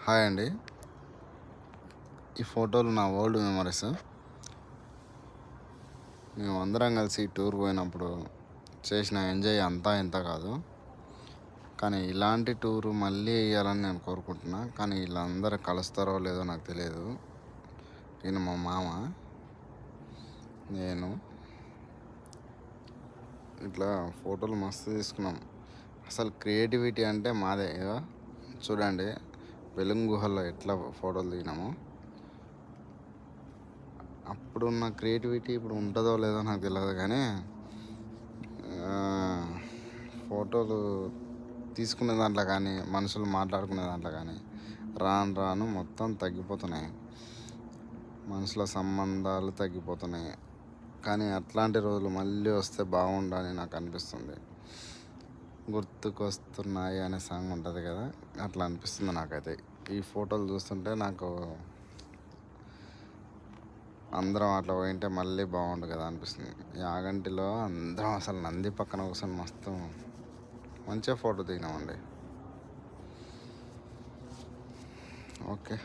Hi అండి. ఈ ఫోటోలు నా ఓల్డ్ మెమరీస్. మేము అందరం కలిసి టూర్ పోయినప్పుడు చేసిన ఎంజాయ్ అంతా ఇంత కాదు. కానీ ఇలాంటి టూరు మళ్ళీ వేయాలని నేను కోరుకుంటున్నా. కానీ వీళ్ళందరూ కలుస్తారో లేదో నాకు తెలియదు. ఈయన మా మామ, నేను ఇట్లా ఫోటోలు మస్తు తీసుకున్నాం. అసలు క్రియేటివిటీ అంటే మాదే. చూడండి, వెలుగు గుహల్లో ఎట్లా ఫోటోలు దిగినాము. అప్పుడున్న క్రియేటివిటీ ఇప్పుడు ఉంటుందో లేదో నాకు తెలియదు, కానీ ఫోటోలు తీసుకునే దాంట్లో కానీ మనుషులు మాట్లాడుకునే దాంట్లో కానీ రాను రాను మొత్తం తగ్గిపోతున్నాయి. మనుషుల సంబంధాలు తగ్గిపోతున్నాయి. కానీ అట్లాంటి రోజులు మళ్ళీ వస్తే బాగుండని నాకు అనిపిస్తుంది. గుర్తుకొస్తున్నాయి అనే సాంగ్ ఉంటుంది కదా, అట్లా అనిపిస్తుంది నాకైతే. ఈ ఫోటోలు చూస్తుంటే నాకు అందరం అట్లా పోయింటే మళ్ళీ బాగుండు కదా అనిపిస్తుంది. యాగంటిలో అందరం అసలు నంది పక్కన కూర్చొని మస్తు మంచిగా ఫోటో దిగినామండి. ఓకే.